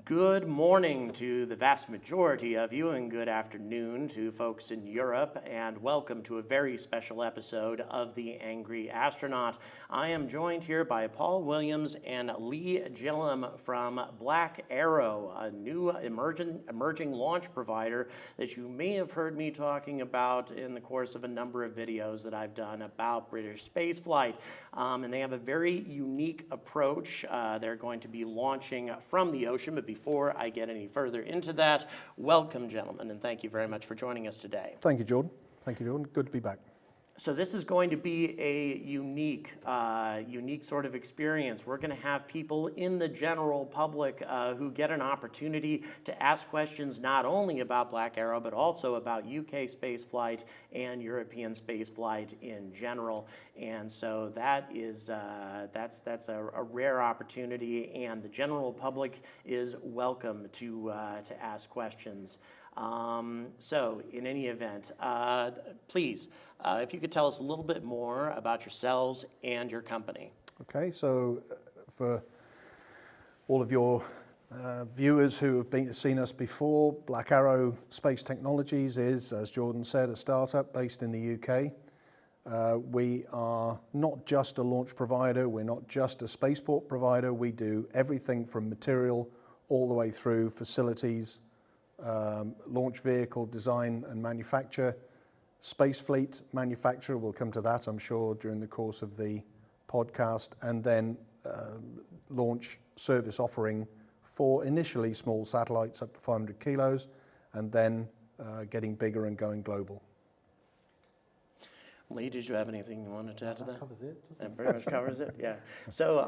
Good morning to the vast majority of you, and good afternoon to folks in Europe, and welcome to a very special episode of The Angry Astronaut. I am joined here by Paul Williams and Lee Gillum from Black Arrow, a new emerging launch provider that you may have heard me talking about in the course of a number of videos that I've done about British spaceflight. And they have a very unique approach. They're going to be launching from the ocean, but before I get any further into that, welcome, gentlemen, and thank you very much for joining us today. Thank you, Jordan. Thank you, Jordan. Good to be back. So this is going to be a unique sort of experience. We're going to have people in the general public who get an opportunity to ask questions not only about Black Arrow, but also about UK spaceflight and European spaceflight in general. And so that is that's a rare opportunity, and the general public is welcome to ask questions. So in any event, please, if you could tell us a little bit more about yourselves and your company. Okay, so for all of your viewers who have seen us before, Black Arrow Space Technologies is, as Jordan said, a startup based in the UK. We are not just a launch provider, we're not just a spaceport provider, we do everything from material all the way through facilities, launch vehicle design and manufacture, space fleet manufacture, we'll come to that I'm sure during the course of the podcast, and then launch service offering for initially small satellites up to 500 kilos, and then getting bigger and going global. Lee, did you have anything you wanted to add to that? That covers it, doesn't it? That pretty much covers it, yeah. So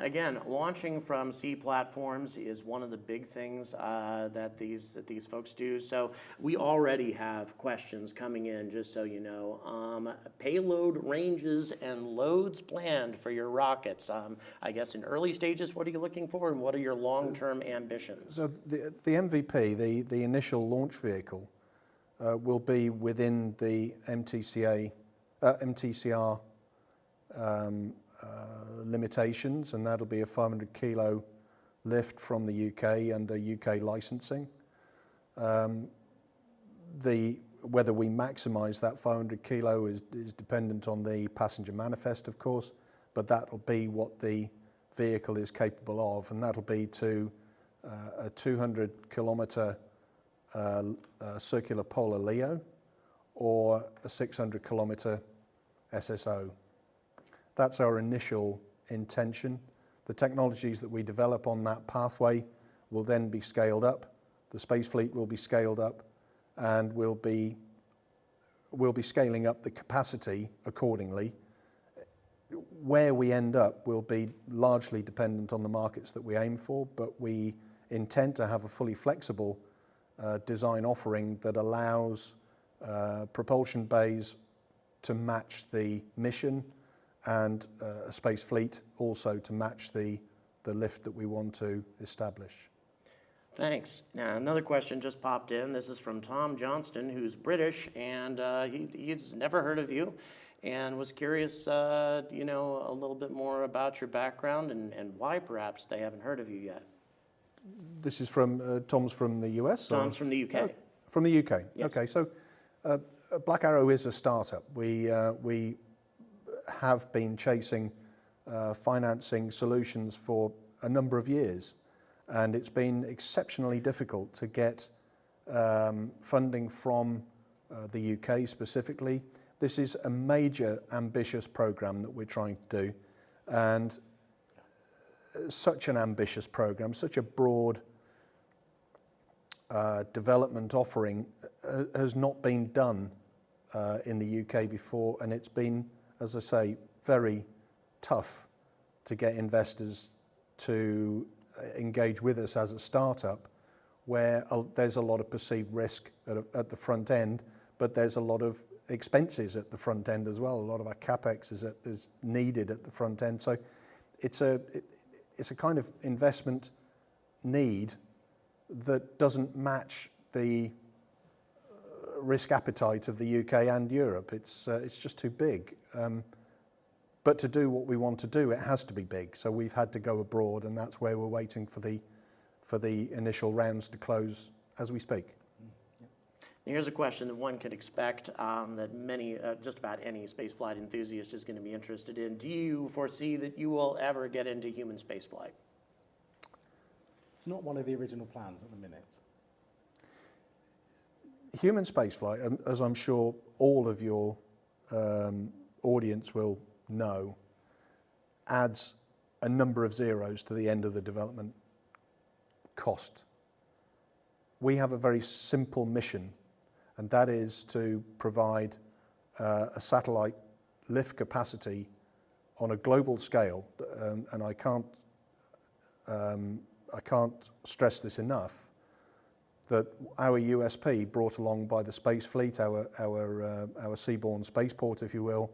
again, launching from sea platforms is one of the big things that these folks do. So we already have questions coming in, just so you know. Payload ranges and loads planned for your rockets. I guess in early stages, what are you looking for, and what are your long-term ambitions? So the MVP, the initial launch vehicle, will be within the MTCR limitations, and that'll be a 500 kilo lift from the UK under UK licensing. Whether we maximize that 500 kilo is dependent on the passenger manifest, of course, but that'll be what the vehicle is capable of, and that'll be to a 200 kilometer circular polar LEO or a 600 kilometer SSO. That's our initial intention. The technologies that we develop on that pathway will then be scaled up. The space fleet will be scaled up, and we'll be scaling up the capacity accordingly. Where we end up will be largely dependent on the markets that we aim for, but we intend to have a fully flexible design offering that allows propulsion bays to match the mission, and a space fleet also to match the lift that we want to establish. Thanks. Now, another question just popped in. This is from Tom Johnston, who's British, and he's never heard of you, and was curious, a little bit more about your background and why perhaps they haven't heard of you yet. This is from, Tom's from the US? Tom's from the UK. Oh, from the UK, yes. Okay. So Black Arrow is a startup. We have been chasing financing solutions for a number of years, and it's been exceptionally difficult to get funding from the UK specifically. This is a major ambitious program that we're trying to do, and such an ambitious program, such a broad development offering has not been done in the UK before, and it's been, as I say, very tough to get investors to engage with us as a startup, where there's a lot of perceived risk at the front end, but there's a lot of expenses at the front end as well. A lot of our capex is needed at the front end. So it's a kind of investment need that doesn't match the risk appetite of the UK and Europe. It's just too big. But to do what we want to do, it has to be big. So we've had to go abroad, and that's where we're waiting for for the initial rounds to close as we speak. Here's a question that one could expect that many, just about any spaceflight enthusiast is going to be interested in. Do you foresee that you will ever get into human spaceflight? It's not one of the original plans at the minute. Human spaceflight, as I'm sure all of your audience will know, adds a number of zeros to the end of the development cost. We have a very simple mission, and that is to provide a satellite lift capacity on a global scale, and I can't stress this enough, that our USP brought along by the Space Fleet, our seaborne spaceport, if you will,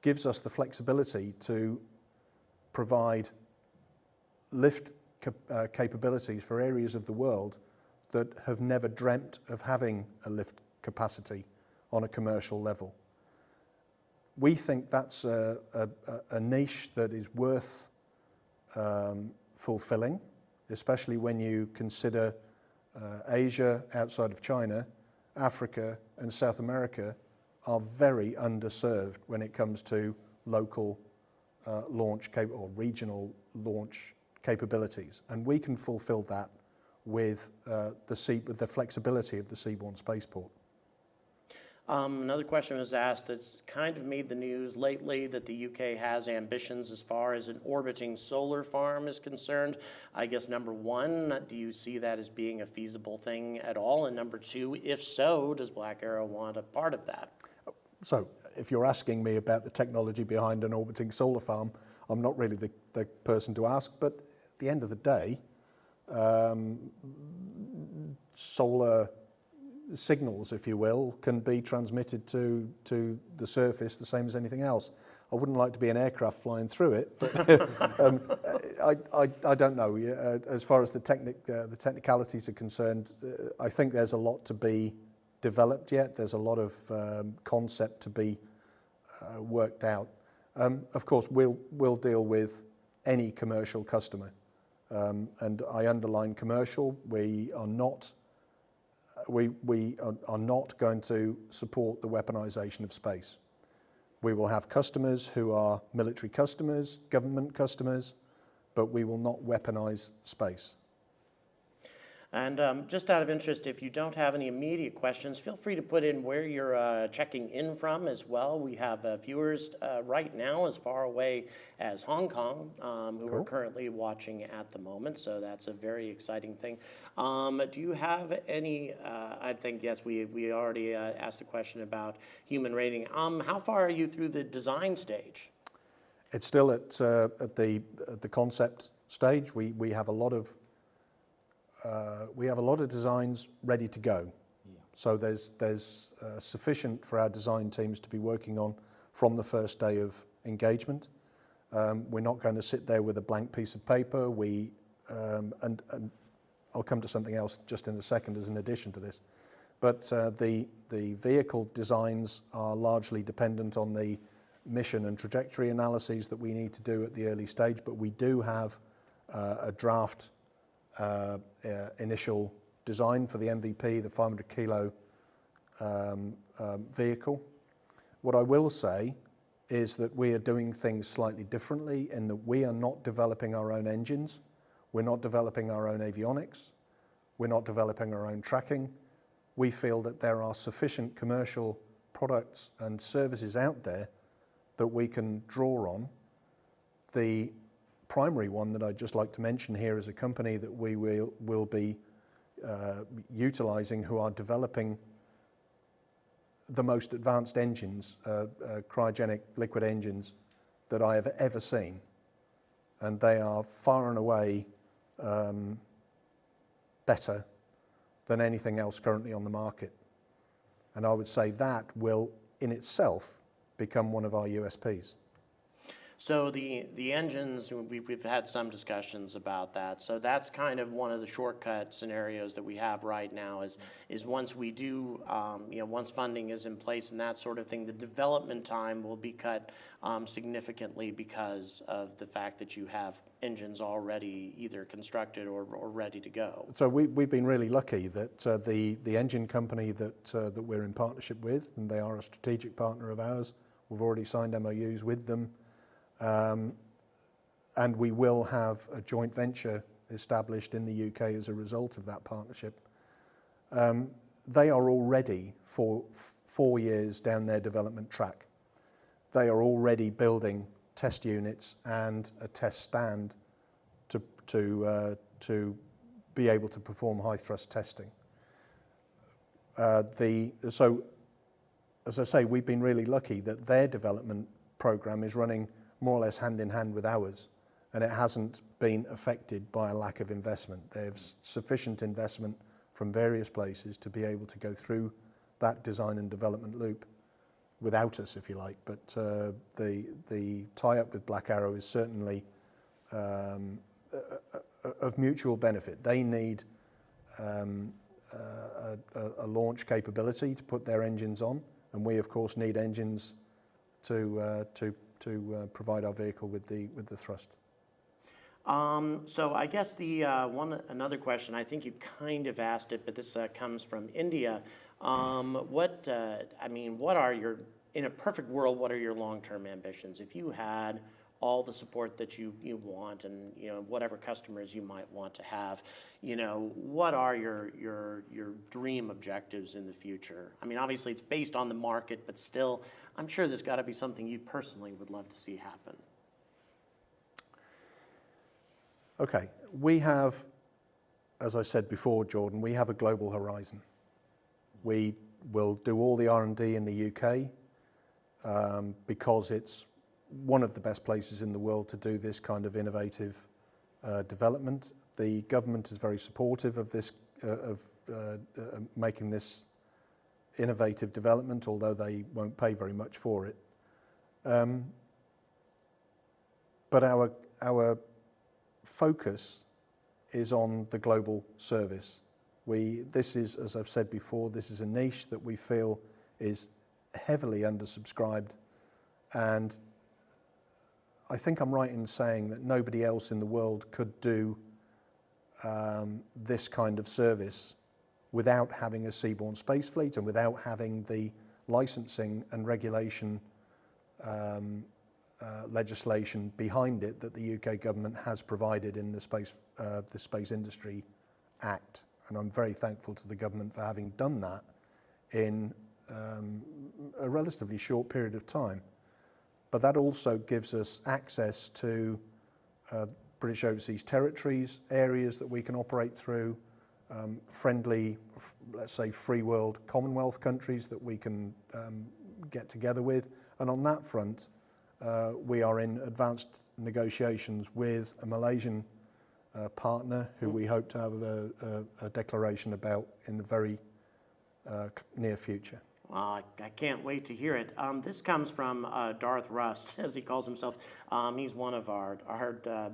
gives us the flexibility to provide lift capabilities for areas of the world that have never dreamt of having a lift capacity on a commercial level. We think that's a niche that is worth fulfilling, especially when you consider Asia outside of China, Africa and South America are very underserved when it comes to local launch or regional launch capabilities, and we can fulfill that with the flexibility of the seaborne spaceport. Another question was asked that's kind of made the news lately, that the UK has ambitions as far as an orbiting solar farm is concerned. I guess number one, do you see that as being a feasible thing at all? And number two, if so, does Black Arrow want a part of that? So if you're asking me about the technology behind an orbiting solar farm, I'm not really the person to ask, but at the end of the day, solar signals, if you will, can be transmitted to the surface the same as anything else. I wouldn't like to be an aircraft flying through it, but I don't know. As far as the technicalities are concerned, I think there's a lot to be developed yet. There's a lot of concept to be worked out. Of course, we'll deal with any commercial customer, and I underline commercial. We are not going to support the weaponization of space. We will have customers who are military customers, government customers, but we will not weaponize space. And just out of interest, if you don't have any immediate questions, feel free to put in where you're checking in from as well. We have viewers right now as far away as Hong Kong who are currently watching at the moment, so that's a very exciting thing. Do you have any, I think, yes, we already asked the question about human rating. How far are you through the design stage? It's still at the concept stage. We have a lot of designs ready to go. Yeah. So there's sufficient for our design teams to be working on from the first day of engagement. We're not going to sit there with a blank piece of paper. And I'll come to something else just in a second as an addition to this. But the vehicle designs are largely dependent on the mission and trajectory analyses that we need to do at the early stage, but we do have a draft initial design for the MVP, the 500 kilo vehicle. What I will say is that we are doing things slightly differently in that we are not developing our own engines, we're not developing our own avionics, we're not developing our own tracking. We feel that there are sufficient commercial products and services out there that we can draw on. The primary one that I'd just like to mention here is a company that we will be utilizing, who are developing the most advanced engines, cryogenic liquid engines that I have ever seen, and they are far and away better than anything else currently on the market. And I would say that will in itself become one of our USPs. So the engines, we've had some discussions about that. So that's kind of one of the shortcut scenarios that we have right now is once we do, once funding is in place and that sort of thing, the development time will be cut significantly because of the fact that you have engines already either constructed or ready to go. So we've been really lucky that the engine company that we're in partnership with, and they are a strategic partner of ours, we've already signed MOUs with them. And we will have a joint venture established in the UK as a result of that partnership. They are already 4 years down their development track. They are already building test units and a test stand to be able to perform high thrust testing. So, as I say, we've been really lucky that their development program is running more or less hand in hand with ours, and it hasn't been affected by a lack of investment. There's sufficient investment from various places to be able to go through that design and development loop without us, if you like. But the tie-up with Black Arrow is certainly of mutual benefit. They need a launch capability to put their engines on, and we of course need engines to provide our vehicle with the thrust. So I guess another question, I think you kind of asked it, but this comes from India. What are your, in a perfect world, what are your long-term ambitions? If you had all the support that you want, and whatever customers you might want to have, what are your dream objectives in the future? I mean, obviously it's based on the market, but still, I'm sure there's got to be something you personally would love to see happen. Okay, we have, as I said before, Jordan, we have a global horizon. We will do all the R&D in the UK because it's one of the best places in the world to do this kind of innovative development. The government is very supportive of this, making this innovative development, although they won't pay very much for it. But our focus is on the global service. This is, as I've said before, this is a niche that we feel is heavily undersubscribed, and I think I'm right in saying that nobody else in the world could do this kind of service without having a seaborne space fleet and without having the licensing and regulation legislation behind it that the UK government has provided in the Space Industry Act. And I'm very thankful to the government for having done that in a relatively short period of time. But that also gives us access to British overseas territories, areas that we can operate through, friendly, let's say, free world Commonwealth countries that we can get together with. And on that front, we are in advanced negotiations with a Malaysian partner who we hope to have a declaration about in the very near future. Well, I can't wait to hear it. This comes from Darth Rust, as he calls himself. He's one of our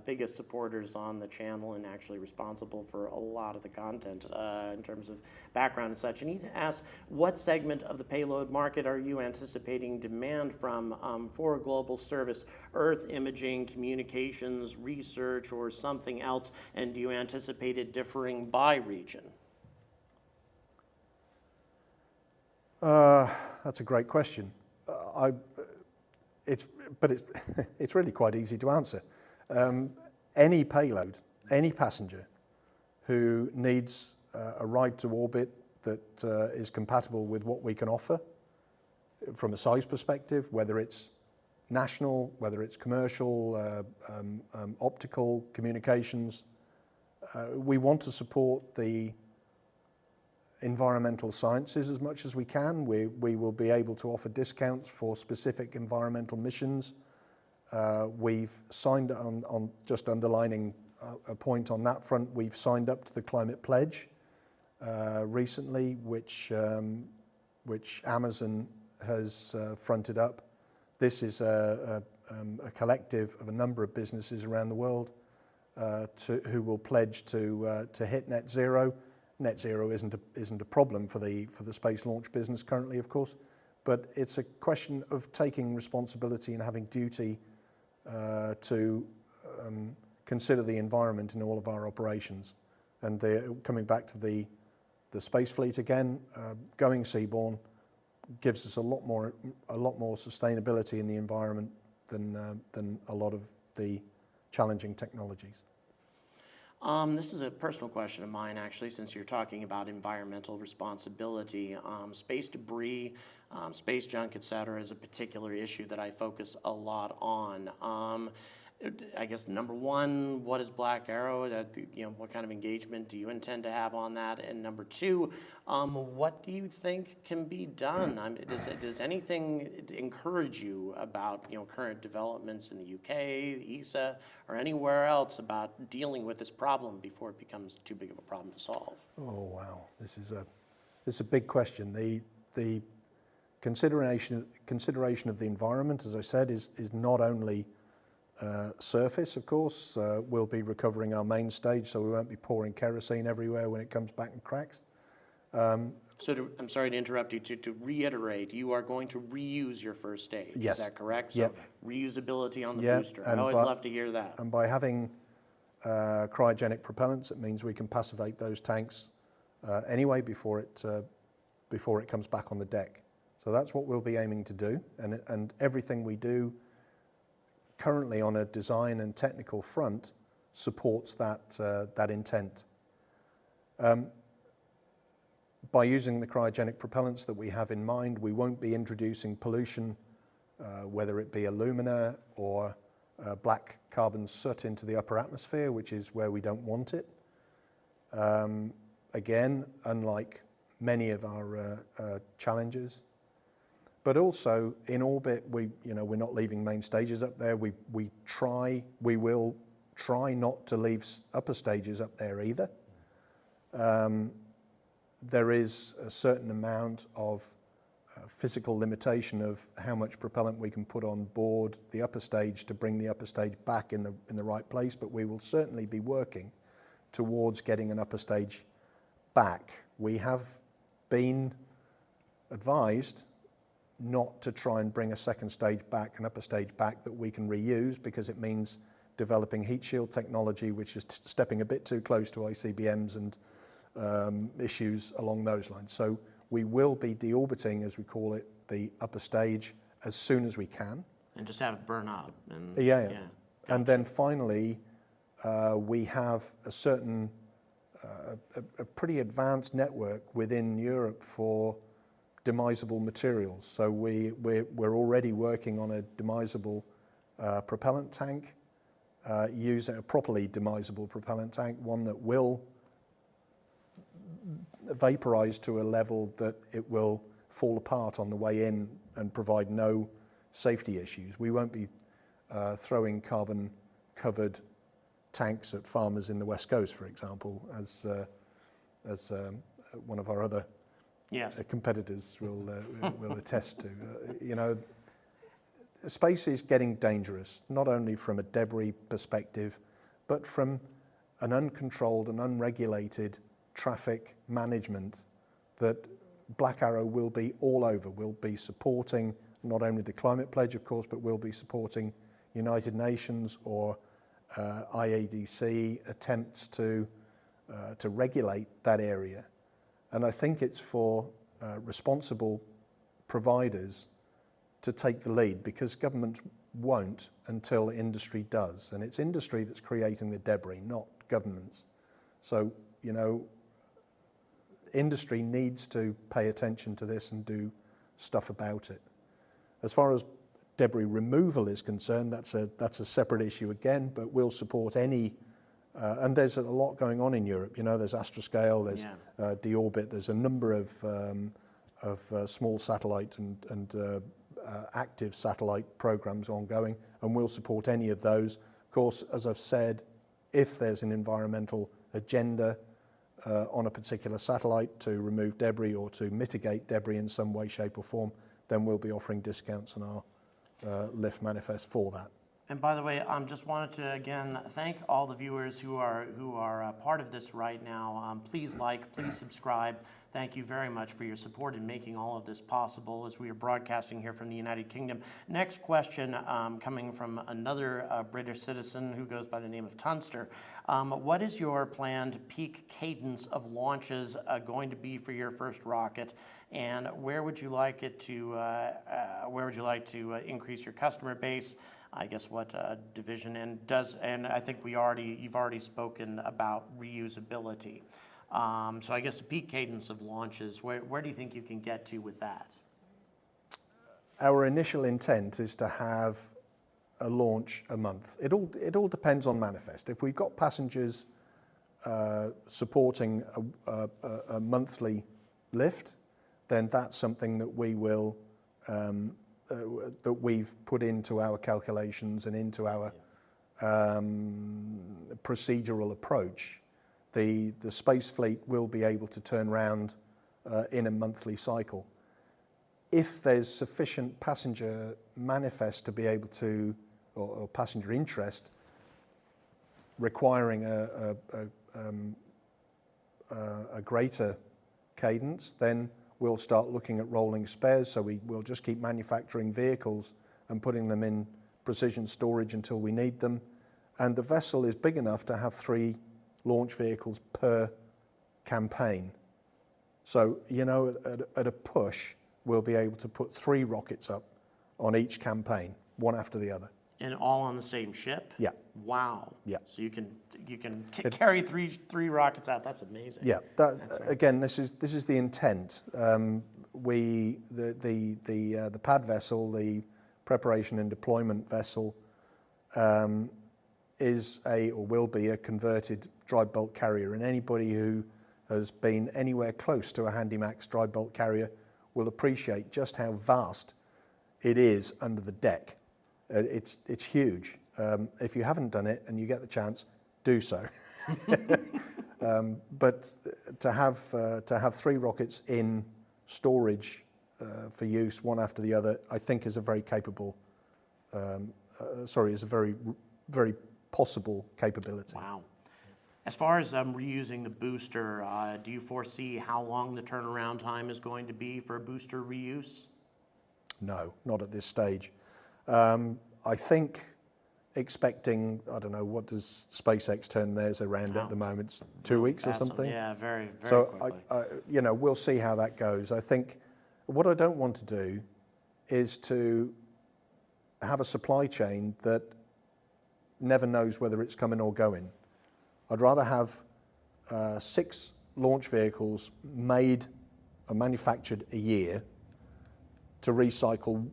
biggest supporters on the channel and actually responsible for a lot of the content in terms of background and such. And he asks, what segment of the payload market are you anticipating demand from for a global service? Earth imaging, communications, research, or something else? And do you anticipate it differing by region? That's a great question. It's really quite easy to answer. Any payload, any passenger who needs a ride to orbit that is compatible with what we can offer from a size perspective, whether it's national, whether it's commercial, optical, communications, we want to support the environmental sciences as much as we can. We will be able to offer discounts for specific environmental missions. We've signed on just underlining a point on that front, we've signed up to the Climate Pledge recently, which Amazon has fronted up. This is a collective of a number of businesses around the world who will pledge to hit net zero. Net zero isn't a problem for the space launch business currently, of course, but it's a question of taking responsibility and having duty to consider the environment in all of our operations. And coming back to the space fleet again, going seaborne gives us a lot more sustainability in the environment than a lot of the challenging technologies. This is a personal question of mine, actually, since you're talking about environmental responsibility. Space debris, space junk, et cetera, is a particular issue that I focus a lot on. I guess number one, what is Black Arrow? What kind of engagement do you intend to have on that? And number two, what do you think can be done? Does anything encourage you about current developments in the UK, ESA, or anywhere else about dealing with this problem before it becomes too big of a problem to solve? Oh wow, this is a big question. The consideration of the environment, as I said, is not only surface, of course. We'll be recovering our main stage, so we won't be pouring kerosene everywhere when it comes back and cracks. I'm sorry to interrupt you. To reiterate, you are going to reuse your first stage. Yes. Is that correct? Yep. So reusability on the Yep. booster. I always love to hear that. And by having cryogenic propellants, it means we can passivate those tanks anyway before it comes back on the deck. So that's what we'll be aiming to do, and everything we do currently on a design and technical front supports that intent. By using the cryogenic propellants that we have in mind, we won't be introducing pollution, whether it be alumina or black carbon soot into the upper atmosphere, which is where we don't want it. Again, unlike many of our challenges. But also in orbit, we're not leaving main stages up there. We will try not to leave upper stages up there either. There is a certain amount of physical limitation of how much propellant we can put on board the upper stage to bring the upper stage back in the right place, but we will certainly be working towards getting an upper stage back. We have been advised not to try and bring a second stage back, an upper stage back that we can reuse, because it means developing heat shield technology, which is stepping a bit too close to ICBMs and issues along those lines. So we will be deorbiting, as we call it, the upper stage as soon as we can. And just have it burn up. And, yeah. And then finally, we have a certain, a pretty advanced network within Europe for demisable materials. So we're already working on a demisable propellant tank, using a properly demisable propellant tank, one that will vaporize to a level that it will fall apart on the way in and provide no safety issues. We won't be throwing carbon-covered tanks at farmers in the West Coast, for example, as one of our other competitors will attest to. Space is getting dangerous, not only from a debris perspective, but from an uncontrolled and unregulated traffic management that Black Arrow will be all over. We'll be supporting not only the climate pledge, of course, but we'll be supporting United Nations or IADC attempts to regulate that area. And I think it's for responsible providers to take the lead, because governments won't until industry does. And it's industry that's creating the debris, not governments. So, industry needs to pay attention to this and do stuff about it. As far as debris removal is concerned, that's a separate issue again, but we'll support any. And there's a lot going on in Europe. There's Astroscale, there's Deorbit, there's a number of small satellite and active satellite programs ongoing, and we'll support any of those. Of course, as I've said, if there's an environmental agenda on a particular satellite to remove debris or to mitigate debris in some way, shape or form, then we'll be offering discounts on lift manifest for that. And by the way, just wanted to again thank all the viewers who are part of this right now. Please like, please subscribe. Thank you very much for your support in making all of this possible as we are broadcasting here from the United Kingdom. Next question coming from another British citizen who goes by the name of Tunster. What is your planned peak cadence of launches going to be for your first rocket, and where would you like it to increase your customer base? I guess what division, and I think you've already spoken about reusability. So I guess the peak cadence of launches, where do you think you can get to with that? Our initial intent is to have a launch a month. It all depends on manifest. If we've got passengers supporting a monthly lift, then that's something that we will that we've put into our calculations and into our procedural approach. The space fleet will be able to turn around in a monthly cycle. If there's sufficient passenger manifest to be able to, or passenger interest requiring a greater cadence, then we'll start looking at rolling spares. So we'll just keep manufacturing vehicles and putting them in precision storage until we need them. And the vessel is big enough to have 3 launch vehicles per campaign. So, you know, at a push, we'll be able to put 3 rockets up on each campaign, one after the other. And all on the same ship? Yeah. Wow. Yeah. So you can carry three rockets out. That's amazing. Yeah. Again, this is the intent. The pad vessel, the preparation and deployment vessel, is or will be a converted dry bulk carrier, and anybody who has been anywhere close to a Handymax dry bulk carrier will appreciate just how vast it is under the deck. It's huge. If you haven't done it and you get the chance, do so. But to have 3 rockets in storage for use, one after the other, I think is a very capable. Is a very, very possible capability. Wow. As far as reusing the booster, do you foresee how long the turnaround time is going to be for a booster reuse? No, not at this stage. I think expecting, I don't know, what does SpaceX turn theirs around at the moment? It's 2 weeks or something? Yeah, very, very so quickly. We'll see how that goes. I think what I don't want to do is to have a supply chain that never knows whether it's coming or going. I'd rather have 6 launch vehicles made or manufactured a year to recycle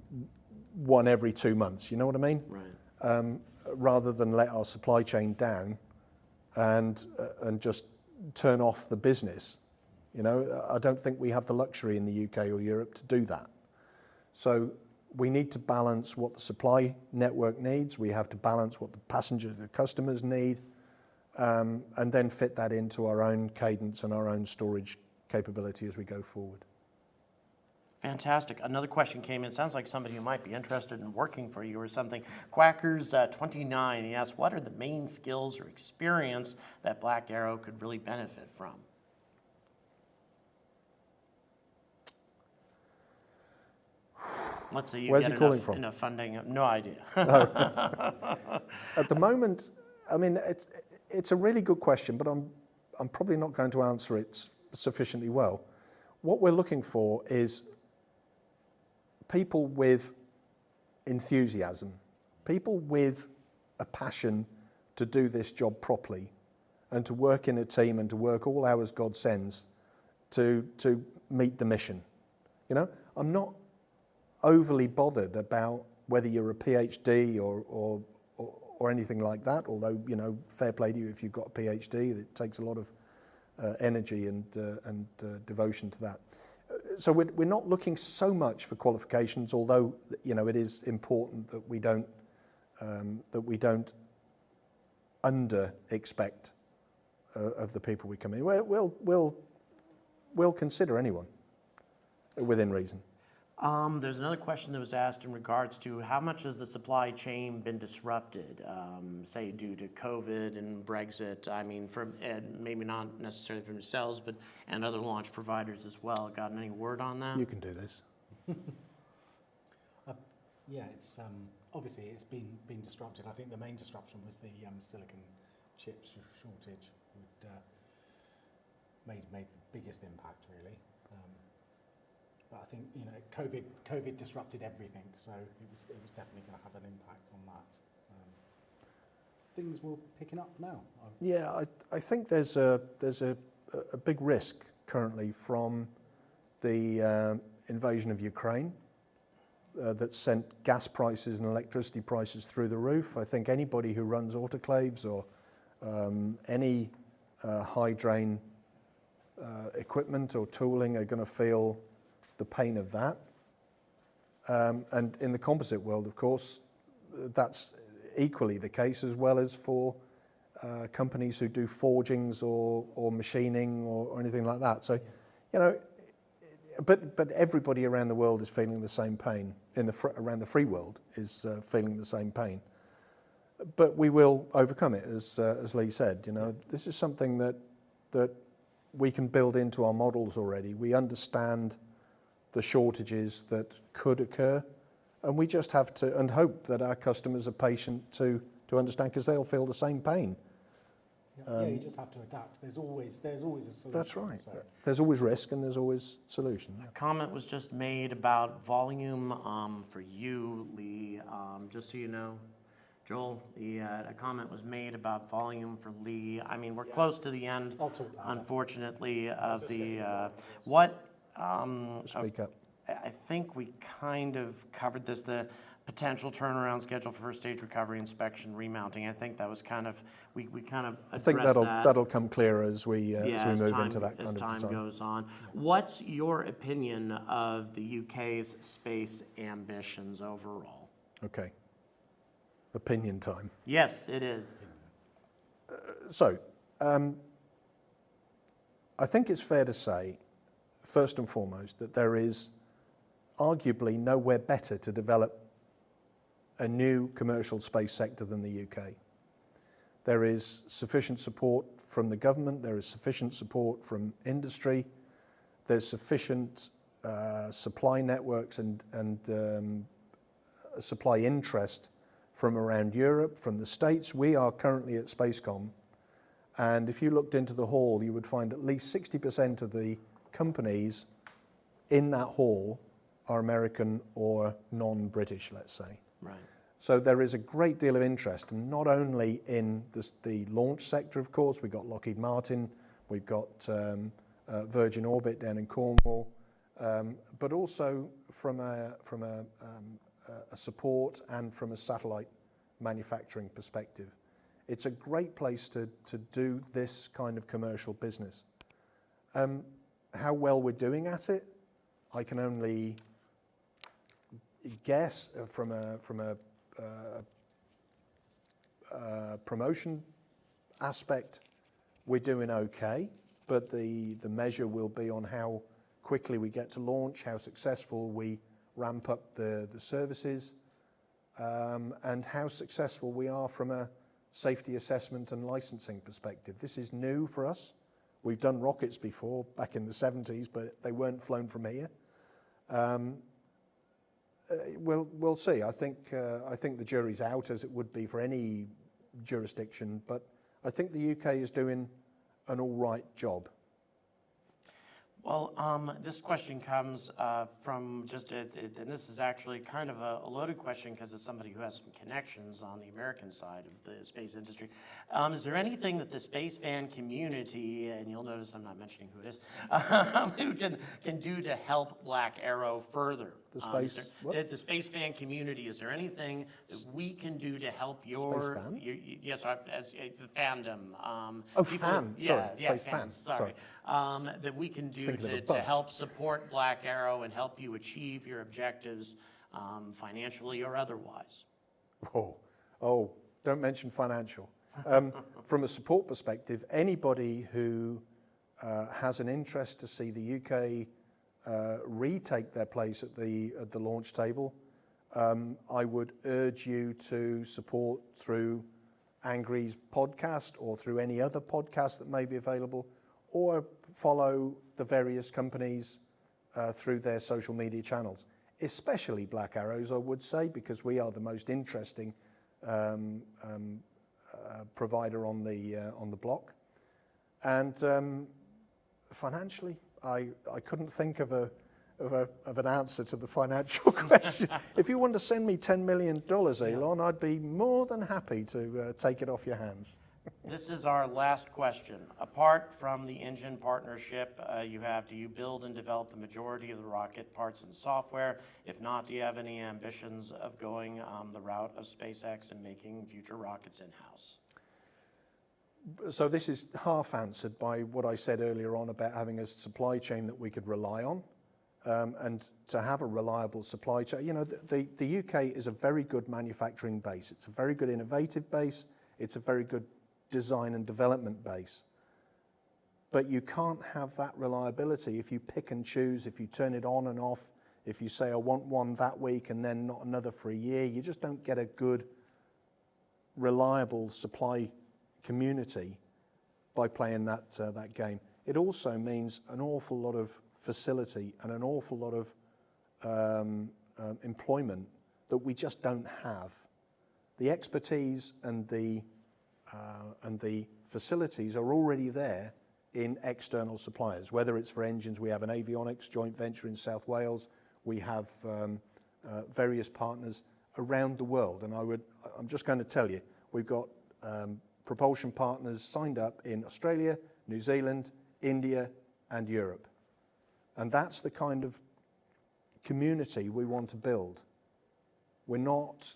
one every 2 months. You know what I mean? Right. Rather than let our supply chain down and just turn off the business. You know, I don't think we have the luxury in the UK or Europe to do that. So we need to balance what the supply network needs. We have to balance what the passengers, the customers need, and then fit that into our own cadence and our own storage capability as we go forward. Fantastic. Another question came in. Sounds like somebody who might be interested in working for you or something. Quackers 29, he asked, what are the main skills or experience that Black Arrow could really benefit from? Let's say you Where's get he calling from? enough funding. No idea. At the moment, I mean, it's a really good question, but I'm probably not going to answer it sufficiently well. What we're looking for is people with enthusiasm, people with a passion to do this job properly and to work in a team and to work all hours God sends to meet the mission. You know, I'm not overly bothered about whether you're a PhD or anything like that, although, you know, fair play to you if you've got a PhD. It takes a lot of energy and devotion to that. So we're not looking so much for qualifications, although, you know, it is important that we don't under expect of the people we come in. We'll consider anyone within reason. There's another question that was asked in regards to how much has the supply chain been disrupted, say due to COVID and Brexit? I mean, maybe not necessarily from yourselves, but and other launch providers as well. Got any word on that? You can do this. Yeah, it's obviously it's been disrupted. I think the main disruption was the silicon chip shortage. Made the biggest impact really. But I think COVID disrupted everything, so it was definitely going to have an impact on that. Things were picking up now. Yeah, I think there's a big risk currently from the invasion of Ukraine that sent gas prices and electricity prices through the roof. I think anybody who runs autoclaves or any high drain equipment or tooling are going to feel the pain of that. And in the composite world, of course, that's equally the case, as well as for companies who do forgings or machining or anything like that. So, but everybody around the world is feeling the same pain. Around the free world is feeling the same pain. But we will overcome it, as Lee said. This is something that we can build into our models already. We understand the shortages that could occur, and we just have to and hope that our customers are patient to understand, because they'll feel the same pain. Yeah, you just have to adapt. There's always a solution. That's right. So. There's always risk and there's always solution. A comment was just made about volume for you, Lee. Just so you know, Joel, a comment was made about volume for Lee. I mean, we're close to the end, unfortunately, of the Speak up. I think we kind of covered this, the potential turnaround schedule for first stage recovery, inspection, remounting. I think that was kind of, we kind of addressed I think that'll come clearer as we move into that kind of as time design. goes on. What's your opinion of the UK's space ambitions overall? Okay. Opinion time. Yes, it is. So, I think it's fair to say, first and foremost, that there is arguably nowhere better to develop a new commercial space sector than the UK. There is sufficient support from the government, there is sufficient support from industry, there's sufficient supply networks and supply interest from around Europe, from the States. We are currently at Spacecom, and if you looked into the hall, you would find at least 60% of the companies in that hall are American or non-British, let's say. Right. So there is a great deal of interest, and not only in the launch sector, of course. We've got Lockheed Martin, we've got Virgin Orbit down in Cornwall, but also from a support and from a satellite manufacturing perspective. It's a great place to do this kind of commercial business. How well we're doing at it, I can only guess from a promotion aspect. We're doing okay, but the measure will be on how quickly we get to launch, how successful we ramp up the services, and how successful we are from a safety assessment and licensing perspective. This is new for us. We've done rockets before, back in the 70s, but they weren't flown from here. We'll see. I think the jury's out, as it would be for any jurisdiction, but I think the UK is doing an all right job. Well, this question comes from and this is actually kind of a loaded question because it's somebody who has some connections on the American side of the space industry. Is there anything that the space fan community, and you'll notice I'm not mentioning who it is, who can do to help Black Arrow further? The space, the space fan community, is there anything that we can do to help Space fan? Yes, as the fandom. Fan. Yeah, sorry. Space fans, fan. sorry. That we can do to help support Black Arrow and help you achieve your objectives financially or otherwise. Oh, don't mention financial. From a support perspective, anybody who has an interest to see the UK retake their place at the launch table, I would urge you to support through Angry's podcast or through any other podcast that may be available, or follow the various companies through their social media channels, especially Black Arrow's, I would say, because we are the most interesting provider on the block. And financially, I couldn't think of an answer to the financial question. If you want to send me $10 million, Elon, I'd be more than happy to take it off your hands. This is our last question. Apart from the engine partnership do you build and develop the majority of the rocket parts and software? If not, do you have any ambitions of going the route of SpaceX and making future rockets in-house? So this is half answered by what I said earlier on about having a supply chain that we could rely on, and to have a reliable supply chain. You know, the UK is a very good manufacturing base. It's a very good innovative base. It's a very good design and development base. But you can't have that reliability if you pick and choose, if you turn it on and off, if you say I want one that week and then not another for a year. You just don't get a good, reliable supply community by playing that game. It also means an awful lot of facility and an awful lot of employment that we just don't have. The expertise and the facilities are already there in external suppliers. Whether it's for engines, we have an avionics joint venture in South Wales. We have various partners around the world, and I'm just going to tell you, we've got propulsion partners signed up in Australia, New Zealand, India, and Europe. And that's the kind of community we want to build. We're not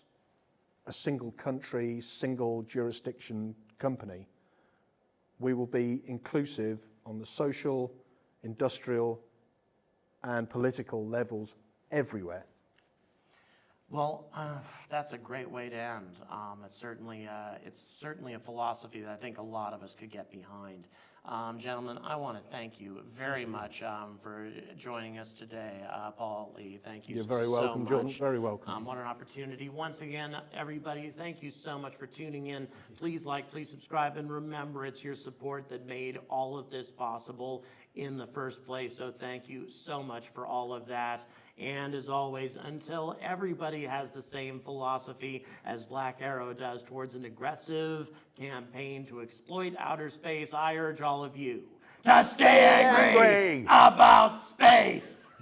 a single country, single jurisdiction company. We will be inclusive on the social, industrial, and political levels everywhere. Well, that's a great way to end. It's certainly a philosophy that I think a lot of us could get behind. Gentlemen, I want to thank you very much for joining us today. Paul, Lee, thank you so much. You're very welcome, Jordan. Very welcome. What an opportunity. Once again, everybody, thank you so much for tuning in. Please like, please subscribe, and remember, it's your support that made all of this possible in the first place. So thank you so much for all of that. And as always, until everybody has the same philosophy as Black Arrow does towards an aggressive campaign to exploit outer space, I urge all of you to stay angry about space.